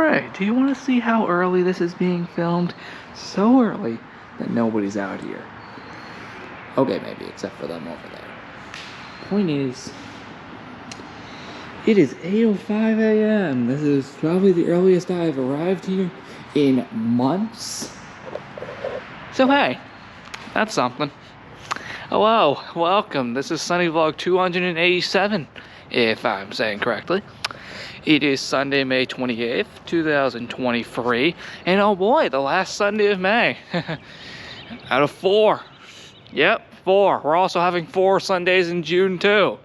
Alright, do you want to see how early this is being filmed? So early that nobody's out here. Okay, maybe, except for them over there. Point is, it is 8:05 a.m. This is probably the earliest I've arrived here in months. So hey, that's something. Hello, welcome. This is Sunny Vlog 287, if I'm saying correctly. It is Sunday, May 28th, 2023, and oh boy, the last Sunday of May. Out of 4. Yep, 4. We're also having 4 Sundays in June too.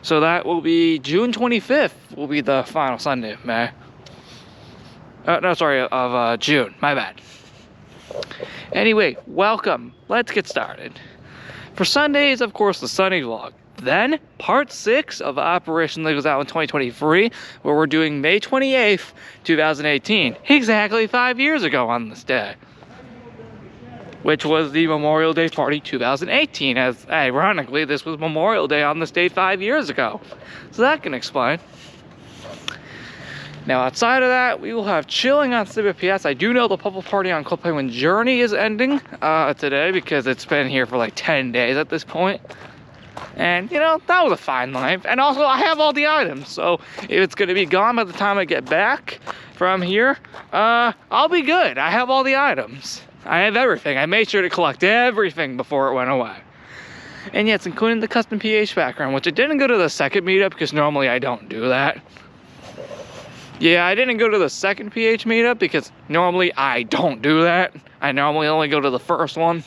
So that will be June 25th will be the final Sunday of May. Of June, my bad. Anyway, welcome. Let's get started. For Sundays, of course, the Sunny Vlog. Then, part 6 of Operation Legos Island 2023, where we're doing May 28th, 2018. Exactly 5 years ago on this day. Which was the Memorial Day Party 2018, as ironically, this was Memorial Day on this day 5 years ago. So that can explain. Now, outside of that, we will have chilling on CBPS. I do know the Puffle Party on Club Penguin Journey is ending today because it's been here for like 10 days at this point. And, you know, that was a fine life. And also, I have all the items. So, if it's going to be gone by the time I get back from here, I'll be good. I have all the items. I have everything. I made sure to collect everything before it went away. And yeah, it's including the custom PH background, which I didn't go to the second meetup because normally I don't do that. Yeah, I didn't go to the second PH meetup because normally I don't do that. I normally only go to the first one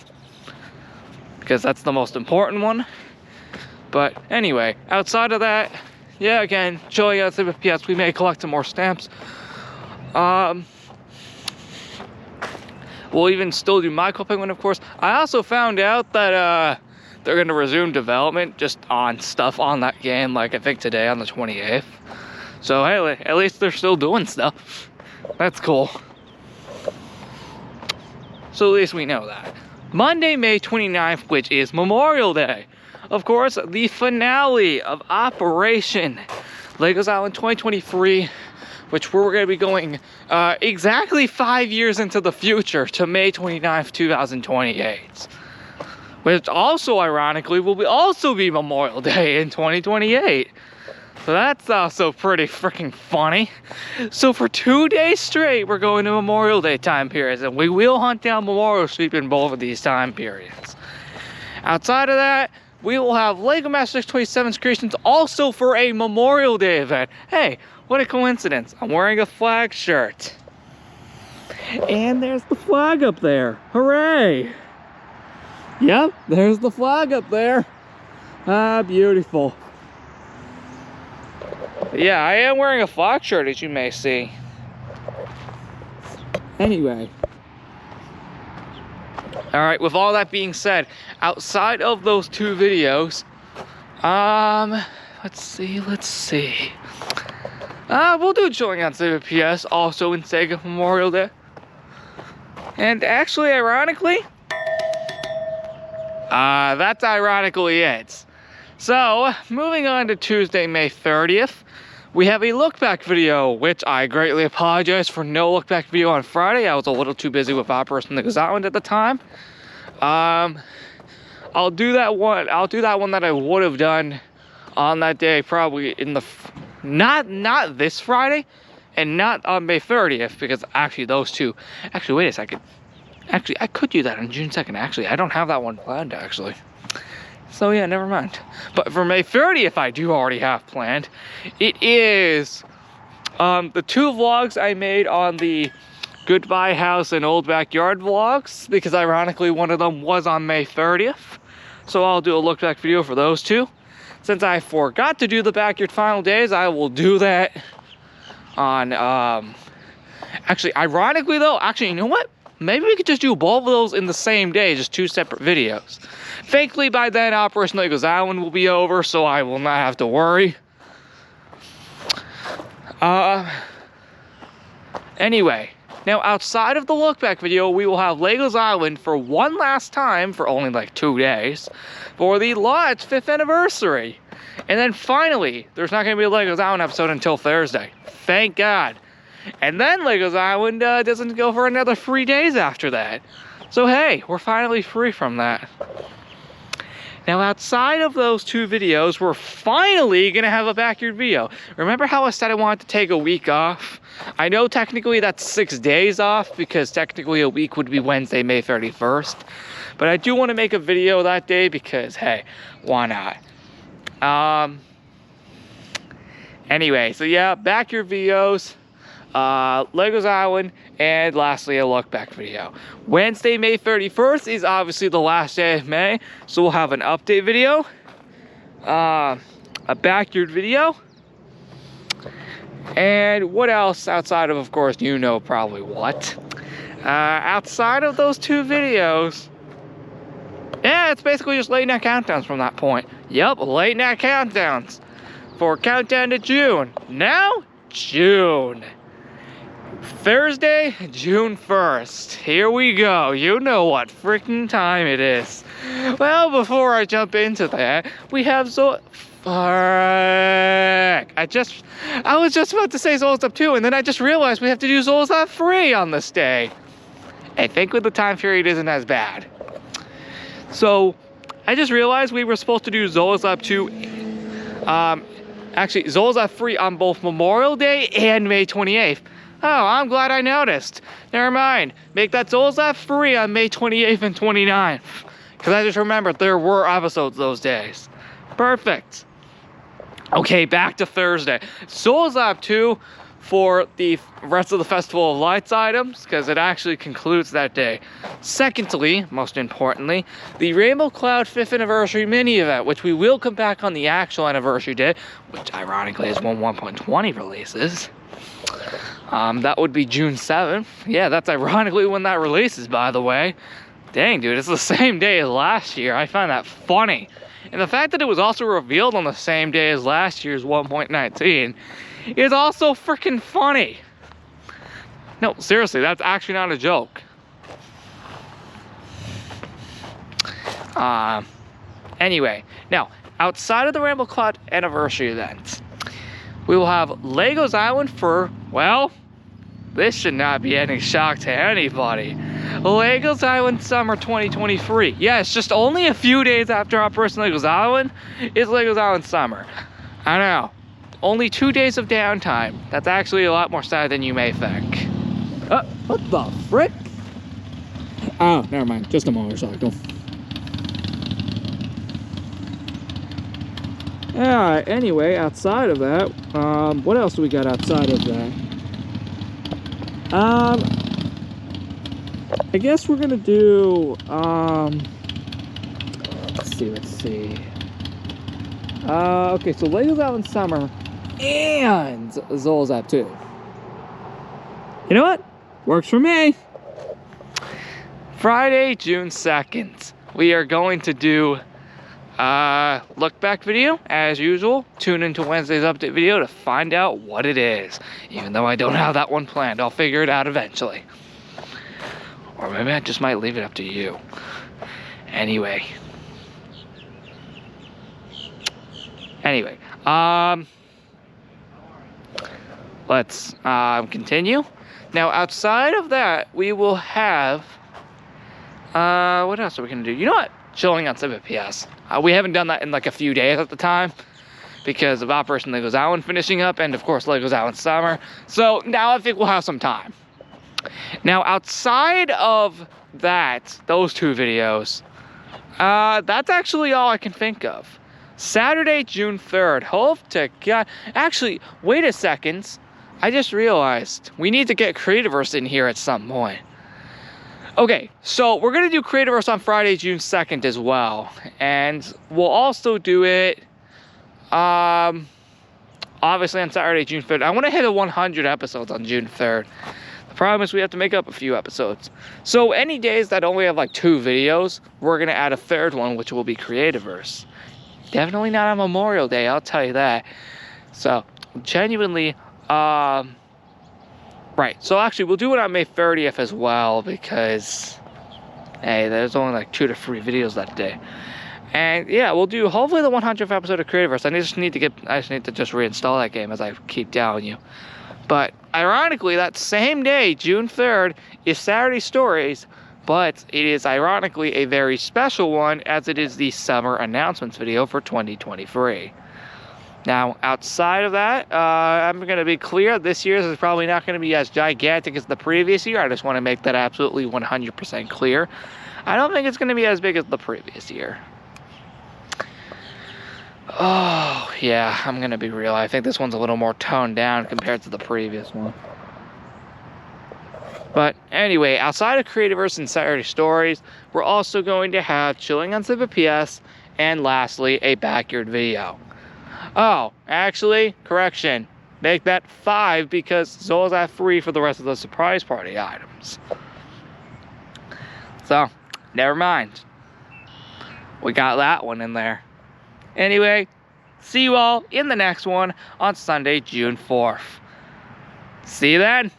because that's the most important one. But anyway, outside of that, yeah, again, chilling out at CBPS, we may collect some more stamps. We'll even still do My Club Penguin, of course. I also found out that they're going to resume development just on stuff on that game, like I think today on the 28th. So hey, at least they're still doing stuff. That's cool. So at least we know that. Monday, May 29th, which is Memorial Day. Of course, the finale of Operation Legos Island 2023, which we're going to be going exactly 5 years into the future to May 29th, 2028. Which also, ironically, will also be Memorial Day in 2028. So that's also pretty freaking funny. So for 2 days straight, we're going to Memorial Day time periods, and we will hunt down Memorial Sweep in both of these time periods. Outside of that, we will have LEGO Master 627's creations also for a Memorial Day event. Hey, what a coincidence. I'm wearing a flag shirt. And there's the flag up there. Hooray! Yep, there's the flag up there. Ah, beautiful. Yeah, I am wearing a flag shirt, as you may see. Anyway. Alright, with all that being said, outside of those 2 videos, let's see. We'll do chilling on CBPS, also in Sega Memorial Day. And actually, ironically, that's ironically it. So, moving on to Tuesday, May 30th, we have a look back video, which I greatly apologize for no look back video on Friday. I was a little too busy with Operation Legos Island at the time. I'll do that one that I would have done on that day, probably in the not this Friday and not on May 30th, because actually those two, actually wait a second, actually I could do that on June 2nd. Actually, I don't have that one planned actually. So yeah, never mind. But for May 30th, I do already have planned. It is the 2 vlogs I made on the Goodbye House and Old Backyard vlogs, because ironically one of them was on May 30th. So I'll do a look back video for those 2. Since I forgot to do the Backyard Final Days, I will do that on, actually, ironically though, actually, you know what? Maybe we could just do both of those in the same day, just 2 separate videos. Thankfully, by then, Operation Legos Island will be over, so I will not have to worry. Anyway, now outside of the look back video, we will have Legos Island for one last time, for only like 2 days, for the launch 5th anniversary. And then finally, there's not going to be a Legos Island episode until Thursday. Thank God. And then Legos Island doesn't go for another 3 days after that. So hey, we're finally free from that. Now outside of those 2 videos, we're finally gonna have a backyard video. Remember how I said I wanted to take a week off? I know technically that's 6 days off because technically a week would be Wednesday, May 31st. But I do want to make a video that day because hey, why not? Anyway, so yeah, backyard videos, Legos Island, and lastly a look back video. Wednesday, May 31st is obviously the last day of May, so we'll have an update video, a backyard video, and what else outside of course, you know probably what. Outside of those 2 videos, yeah, it's basically just late night countdowns from that point. Yep, late night countdowns for countdown to June. Now, June. Thursday, June 1st. Here we go. You know what freaking time it is. Well, before I jump into that, we have Fuck. I was just about to say Zolos Up 2, and then I just realized we have to do Zolos Up 3 on this day. I think with the time period isn't as bad. So, I just realized we were supposed to do Zolos Up 2, actually, Zolos Up 3 on both Memorial Day and May 28th. Oh, I'm glad I noticed. Never mind. Make that Zolos Up 3 on May 28th and 29th. Because I just remembered there were episodes those days. Perfect. Okay, back to Thursday. Zolos Up 2 for the rest of the Festival of Lights items, because it actually concludes that day. Secondly, most importantly, the Rainbow Cloud 5th Anniversary Mini Event, which we will come back on the actual anniversary day, which ironically is when 1.20 releases. That would be June 7th. Yeah, that's ironically when that releases, by the way. Dang, dude, it's the same day as last year. I find that funny. And the fact that it was also revealed on the same day as last year's 1.19 is also freaking funny. No, seriously, that's actually not a joke. Anyway, now, outside of the Rainbow Cloud anniversary event, we will have Legos Island for, well, this should not be any shock to anybody. Legos Island Summer 2023. Yes, just only a few days after Operation Legos Island is Legos Island Summer. I know. Only 2 days of downtime. That's actually a lot more sad than you may think. What the frick? Oh, never mind. Just a motorcycle. Alright, anyway, outside of that, what else do we got outside of that? I guess we're gonna do, let's see. Okay, so Legos Island Summer and Zolos Up 2. You know what? Works for me. Friday, June 2nd, we are going to do look back video as usual. Tune into Wednesday's update video to find out what it is, even though I don't have that one planned. I'll figure it out eventually, or maybe I just might leave it up to you. Anyway, let's continue. Now outside of that, we will have what else are we gonna do? You know what? Chilling on 7PS. We haven't done that in like a few days at the time because of Operation Legos Island finishing up and of course Legos Island Summer. So now I think we'll have some time. Now outside of that, those 2 videos, that's actually all I can think of. Saturday, June 3rd. Hope to God. Actually, wait a second. I just realized we need to get Creativerse in here at some point. Okay, so we're going to do Creativerse on Friday, June 2nd as well. And we'll also do it, obviously on Saturday, June 3rd. I want to hit 100 episodes on June 3rd. The problem is we have to make up a few episodes. So any days that only have like 2 videos, we're going to add a 3rd one, which will be Creativerse. Definitely not on Memorial Day, I'll tell you that. So, genuinely, right, so actually we'll do it on May 30th as well because, hey, there's only like 2 to 3 videos that day. And yeah, we'll do hopefully the 100th episode of Creativerse. I just need to just reinstall that game as I keep telling you. But ironically, that same day, June 3rd, is Saturday Stories, but it is ironically a very special one as it is the summer announcements video for 2023. Now, outside of that, I'm going to be clear, this year's is probably not going to be as gigantic as the previous year. I just want to make that absolutely 100% clear. I don't think it's going to be as big as the previous year. Oh, yeah, I'm going to be real. I think this one's a little more toned down compared to the previous one. But anyway, outside of Creativerse and Saturday Stories, we're also going to have Chilling on Civ PS, and lastly, a backyard video. Oh, actually, correction. Make that 5 because Zola's at 3 for the rest of the surprise party items. So, never mind. We got that one in there. Anyway, see you all in the next one on Sunday, June 4th. See you then.